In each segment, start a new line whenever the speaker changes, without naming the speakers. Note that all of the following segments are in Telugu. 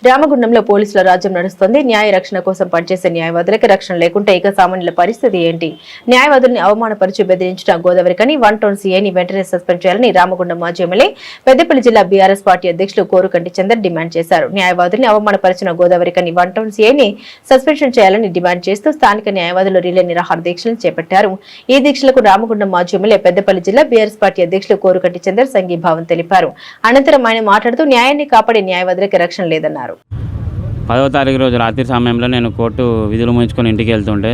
రామగుండంలో పోలీసుల రాజ్యం నడుస్తోంది. న్యాయ రక్షణ కోసం పనిచేసే న్యాయవాదులకు రక్షణ లేకుంటే ఇక సామాన్యుల పరిస్థితి ఏంటి? న్యాయవాదుల్ని అవమానపరిచి బెదిరించిన గోదావరికని 1 టౌన్ సీఐని వెంటనే సస్పెండ్ చేయాలని రామగుండం మాజీ ఎమ్మెల్యే పెద్దపల్లి జిల్లా బీఆర్ఎస్ పార్టీ అధ్యక్షులు కోరుకంటి చందర్ డిమాండ్ చేశారు. న్యాయవాదుల్ని అవమానపరిచిన గోదావరికని 1 టౌన్ సీఐని సస్పెన్షన్ చేయాలని డిమాండ్ చేస్తూ స్థానిక న్యాయవాదులు రిలే నిరాహార దీక్షలను చేపట్టారు. ఈ దీక్షలకు రామగుండం మాజీ ఎమ్మెల్యే పెద్దపల్లి జిల్లా బీఆర్ఎస్ పార్టీ అధ్యక్షులు కోరుకంటి చందర్ సంఘీభావం తెలిపారు. అనంతరం ఆయన మాట్లాడుతూ న్యాయాన్ని కాపాడే న్యాయవాదులకు రక్షణ లేదన్నారు.
10వ తారీఖు రోజు రాత్రి సమయంలో నేను కోర్టు విధులు ముగించుకొని ఇంటికి వెళ్తుంటే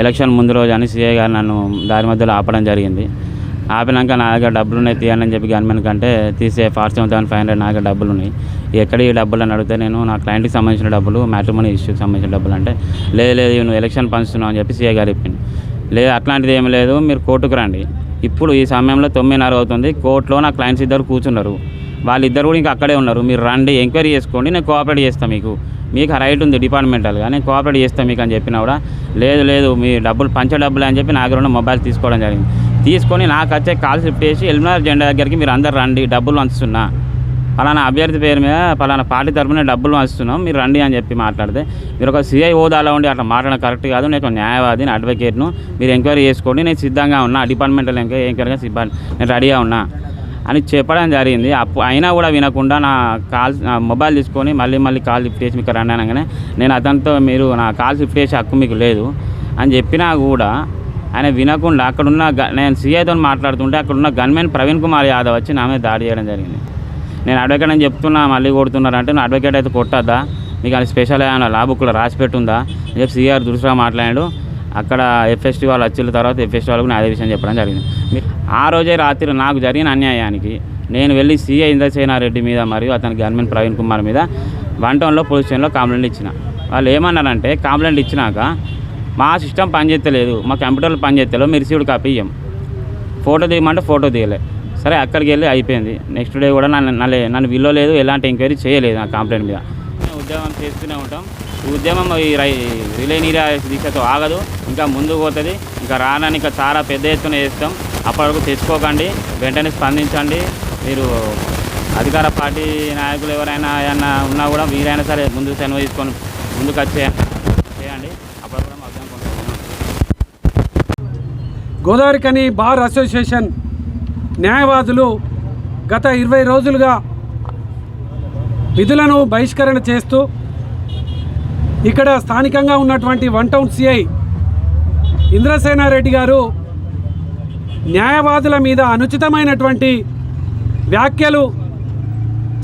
ఎలక్షన్ ముందు రోజు అని సీఐ గారు నన్ను దారి మధ్యలో ఆపడం జరిగింది. ఆపినాక నా దగ్గర డబ్బులు ఉన్నాయి తీయండి అని చెప్పి గవర్నమెంట్ కంటే తీసే 47,500 నా దగ్గర డబ్బులు ఉన్నాయి, ఎక్కడ ఈ డబ్బులు అని అడిగితే నేను నా క్లయింట్కి సంబంధించిన డబ్బులు మ్యాట్రిమోనీ ఇష్యూకి సంబంధించిన డబ్బులు అంటే లేదు నువ్వు ఎలక్షన్ పంచుతున్నావు అని చెప్పి సీఐ గారు చెప్పింది. లేదు అట్లాంటిది ఏమి లేదు, మీరు కోర్టుకు రండి. ఇప్పుడు ఈ సమయంలో 9:30 అవుతుంది, కోర్టులో నా క్లయింట్స్ ఇద్దరు కూర్చున్నారు, వాళ్ళిద్దరు కూడా ఇంకా అక్కడే ఉన్నారు. మీరు రండి, ఎంక్వైరీ చేసుకోండి, నేను కోఆపరేట్ చేస్తాను, మీకు రైట్ ఉంది డిపార్ట్మెంటల్గా, నేను కోఆపరేట్ చేస్తాను మీకు అని చెప్పినా కూడా లేదు మీ డబ్బులు పంచే డబ్బులు అని చెప్పి నా దగ్గర ఉన్న మొబైల్ తీసుకోవడం జరిగింది. తీసుకొని నాకు వచ్చే కాల్ షిఫ్ట్ చేసి ఎల్మినార్ జెండా దగ్గరికి మీరు అందరు రండి, డబ్బులు వంచుతున్నా, ఫలానా అభ్యర్థి పేరు మీద ఫలానా పార్టీ తరఫున డబ్బులు వంచుతున్నాం, మీరు రండి అని చెప్పి మాట్లాడితే మీరు ఒక సీఐ హోదాలో ఉండి అట్లా మాట్లాడడం కరెక్ట్ కాదు, నేను న్యాయవాదిని అడ్వకేట్ను, మీరు ఎంక్వైరీ చేసుకోండి, నేను సిద్ధంగా ఉన్నా, డిపార్ట్మెంటల్ ఎంక్వైరీగా నేను రెడీగా ఉన్నా అని చెప్పడం జరిగింది. అయినా కూడా వినకుండా నా మొబైల్ తీసుకొని మళ్ళీ కాల్ లిఫ్ట్ చేసి మీకు రండి అనగానే నేను అతనితో మీరు నా కాల్ లిఫ్ట్ చేసే హక్కు మీకు లేదు అని చెప్పినా కూడా ఆయన వినకుండా అక్కడున్న నేను సీఐతో మాట్లాడుతుంటే అక్కడున్న గన్మెన్ ప్రవీణ్ కుమార్ యాదవ్ వచ్చి నా మీద దాడి చేయడం జరిగింది. నేను అడ్వకేట్ అని చెప్తున్నా, మళ్ళీ కొడుతున్నారంటే నువ్వు అడ్వకేట్ అయితే కొట్టద్దా, మీకు అది స్పెషల్ ఏమైనా లా బుక్లో రాసి పెట్టుందా అని చెప్పి సీఆర్ దురుసుగా మాట్లాడాడు. అక్కడ ఎఫ్ఎస్టీ వాళ్ళు వచ్చిన తర్వాత ఎఫ్ఎస్టీ వాళ్ళకు అదే విషయం చెప్పడం జరిగింది. ఆ రోజే రాత్రి నాకు జరిగిన అన్యాయానికి నేను వెళ్ళి సీఐ ఇంద్రసేనారెడ్డి మీద మరియు అతని గవర్నమెంట్ ప్రవీణ్ కుమార్ మీద 1 టౌన్లో పోలీస్ స్టేషన్లో కంప్లైంట్ ఇచ్చిన. వాళ్ళు ఏమన్నారంటే కంప్లైంట్ ఇచ్చినాక మా సిస్టమ్ పనిచేస్తలేదు, మా కంప్యూటర్లో పనిచేస్తలేదు, మీరు రిసీవ్డ్ కాపీ ఇయ్యం, ఫోటో తీయమంటే ఫోటో తీయలే. సరే అక్కడికి వెళ్ళి అయిపోయింది. నెక్స్ట్ డే కూడా నన్ను విలువలేదు, ఎలాంటి ఎంక్వైరీ చేయలేదు నా కంప్లైంట్ మీద. ఉద్యమం చేస్తూనే ఉంటాం. ఈ ఉద్యమం ఈ రిలే నిరాహార దీక్షతో ఆగదు, ఇంకా ముందుకు పోతుంది. ఇంకా రానని ఇంకా చాలా పెద్ద ఎత్తున చేస్తాం. అప్పటివరకు తెచ్చుకోకండి, వెంటనే స్పందించండి. మీరు అధికార పార్టీ నాయకులు ఎవరైనా ఏమన్నా ఉన్నా కూడా మీరైనా సరే ముందుకు సెలవు తీసుకొని ముందుకు చేయండి. అప్పుడు కూడా మాకు
గోదావరికని బార్ అసోసియేషన్ న్యాయవాదులు గత 20 రోజులుగా విధులను బహిష్కరణ చేస్తూ ఇక్కడ స్థానికంగా ఉన్నటువంటి 1 టౌన్ సిఐ ఇంద్రసేనారెడ్డి గారు న్యాయవాదుల మీద అనుచితమైనటువంటి వ్యాఖ్యలు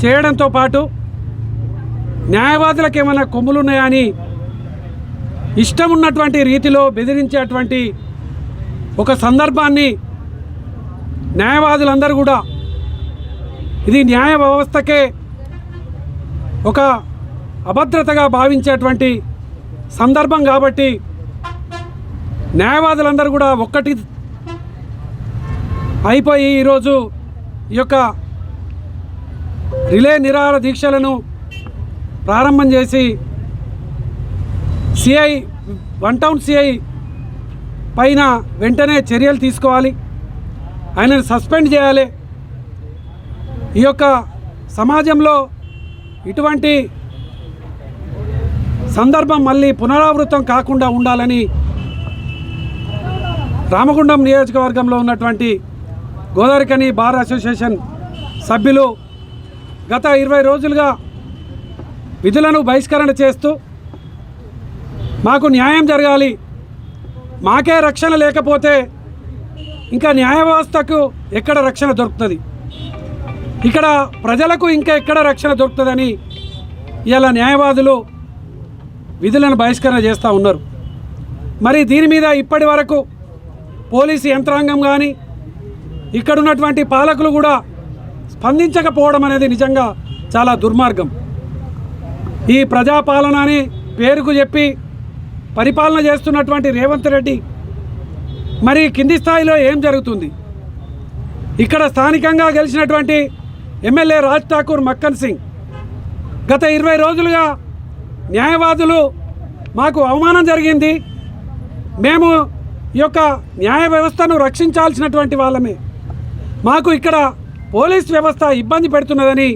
చేయడంతో పాటు న్యాయవాదులకు ఏమైనా కొమ్ములున్నాయని ఇష్టం ఉన్నటువంటి రీతిలో బెదిరించేటువంటి ఒక సందర్భాన్ని న్యాయవాదులందరూ కూడా ఇది న్యాయ వ్యవస్థకే ఒక అభద్రతగా భావించేటువంటి సందర్భం కాబట్టి న్యాయవాదులందరూ కూడా ఒక్కటి అయిపోయి ఈరోజు ఈ యొక్క రిలే నిరాహార దీక్షలను ప్రారంభం చేసి సిఐ 1 టౌన్ సిఐ పైన వెంటనే చర్యలు తీసుకోవాలి, ఆయనను సస్పెండ్ చేయాలి. ఈ యొక్క సమాజంలో ఇటువంటి సందర్భం మళ్ళీ పునరావృతం కాకుండా ఉండాలని రామగుండం నియోజకవర్గంలో ఉన్నటువంటి గోదావరికని బార్ అసోసియేషన్ సభ్యులు గత 20 రోజులుగా విధులను బహిష్కరణ చేస్తూ మాకు న్యాయం జరగాలి, మాకే రక్షణ లేకపోతే ఇంకా న్యాయ వ్యవస్థకు ఎక్కడ రక్షణ దొరుకుతుంది, ఇక్కడ ప్రజలకు ఇంకా ఎక్కడ రక్షణ దొరుకుతుందని ఇలా న్యాయవాదులు విధులను బహిష్కరణ చేస్తూ ఉన్నారు. మరి దీని మీద ఇప్పటి వరకు పోలీసు యంత్రాంగం కానీ ఇక్కడ ఉన్నటువంటి పాలకులు కూడా స్పందించకపోవడం అనేది నిజంగా చాలా దుర్మార్గం. ఈ ప్రజాపాలన అని పేరుకు చెప్పి పరిపాలన చేస్తున్నటువంటి రేవంత్ రెడ్డి మరి కింది స్థాయిలో ఏం జరుగుతుంది? ఇక్కడ స్థానికంగా గెలిచినటువంటి ఎమ్మెల్యే రాజ్ ఠాకూర్ మక్కన్ సింగ్ గత 20 రోజులుగా న్యాయవాదులు మాకు అవమానం జరిగింది, మేము ఈ యొక్క న్యాయ వ్యవస్థను రక్షించాల్సినటువంటి వాళ్ళమే, మాకు ఇక్కడ పోలీస్ వ్యవస్థ ఇబ్బంది పెడుతున్నదని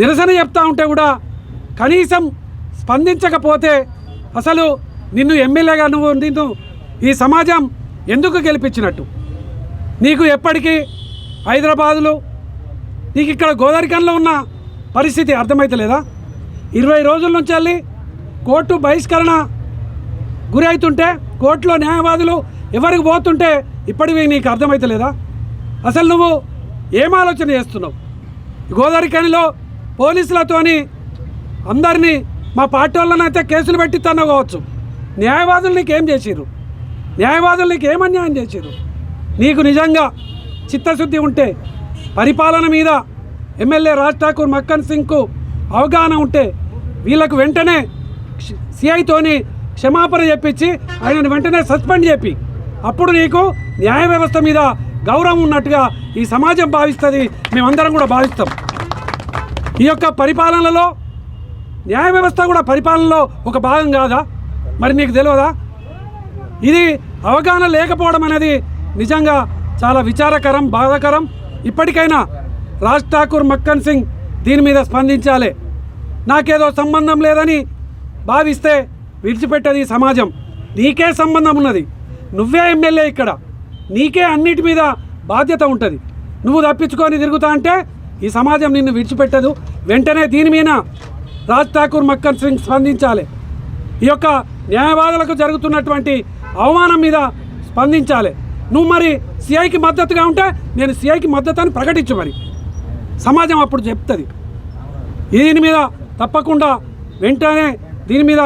నిరసన చెప్తా ఉంటే కూడా కనీసం స్పందించకపోతే అసలు నిన్ను ఎమ్మెల్యేగా నిన్ను ఈ సమాజం ఎందుకు గెలిపించినట్టు? నీకు ఎప్పటికీ హైదరాబాదులో నీకు ఇక్కడ గోదావరిఖనిలో ఉన్న పరిస్థితి అర్థమవుతలేదా? 20 రోజుల నుంచి వెళ్ళి కోర్టు బహిష్కరణ గురి అవుతుంటే, కోర్టులో న్యాయవాదులు ఎవరికి పోతుంటే ఇప్పటికీ నీకు అర్థమవుతలేదా? అసలు నువ్వు ఏం ఆలోచన చేస్తున్నావు? గోదావరిఖనిలో పోలీసులతోని అందరినీ మా పార్టీ వాళ్ళనైతే కేసులు పెట్టిస్తానో కావచ్చు, న్యాయవాదులు నీకు ఏం చేసిర్రు? న్యాయవాదులు నీకు ఏం అన్యాయం చేసిర్రు? నీకు నిజంగా చిత్తశుద్ధి ఉంటే, పరిపాలన మీద ఎమ్మెల్యే రాజ్ ఠాకూర్ మక్కన్ సింగ్కు అవగాహన ఉంటే వీళ్ళకు వెంటనే సిఐతోని క్షమాపణ చెప్పించి ఆయనను వెంటనే సస్పెండ్ చెప్పి, అప్పుడు నీకు న్యాయ వ్యవస్థ మీద గౌరవం ఉన్నట్టుగా ఈ సమాజం భావిస్తుంది, మేమందరం కూడా భావిస్తాం. ఈ యొక్క పరిపాలనలో న్యాయ వ్యవస్థ కూడా పరిపాలనలో ఒక భాగం కాదా? మరి నీకు తెలియదా? ఇది అవగాహన లేకపోవడం అనేది నిజంగా చాలా విచారకరం, బాధాకరం. ఇప్పటికైనా రాజ్ ఠాకూర్ మక్కన్ సింగ్ దీని మీద స్పందించాలి. నాకేదో సంబంధం లేదని భావిస్తే విడిచిపెట్టది ఈ సమాజం. నీకే సంబంధం ఉన్నది, నువ్వే ఎమ్మెల్యే ఇక్కడ, నీకే అన్నిటి మీద బాధ్యత ఉంటుంది. నువ్వు తప్పించుకొని తిరుగుతా అంటే ఈ సమాజం నిన్ను విడిచిపెట్టదు. వెంటనే దీని మీద రాజ్ ఠాకూర్ మక్కన్ సింగ్ స్పందించాలి. ఈ యొక్క న్యాయవాదులకు జరుగుతున్నటువంటి అవమానం మీద స్పందించాలి. నువ్వు మరి సిఐకి మద్దతుగా ఉంటే నేను సిఐకి మద్దతు అని ప్రకటించు, మరి సమాజం అప్పుడు చెప్తుంది. దీని మీద తప్పకుండా వెంటనే దీని మీద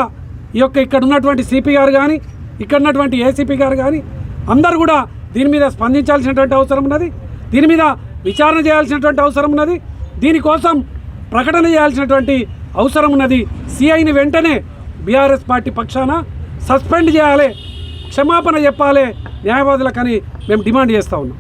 ఈ యొక్క ఇక్కడ ఉన్నటువంటి సిపి గారు కానీ, ఇక్కడ ఉన్నటువంటి ఏసీపీ గారు కానీ అందరూ కూడా దీని మీద స్పందించాల్సినటువంటి అవసరం ఉన్నది. దీని మీద విచారణ చేయాల్సినటువంటి అవసరం ఉన్నది. దీనికోసం ప్రకటన చేయాల్సినటువంటి అవసరం ఉన్నది. సిఐని వెంటనే బీఆర్ఎస్ పార్టీ పక్షాన సస్పెండ్ చేయాలి, క్షమాపణ చెప్పాలి న్యాయవాదులకని మేము డిమాండ్ చేస్తూ ఉన్నాం.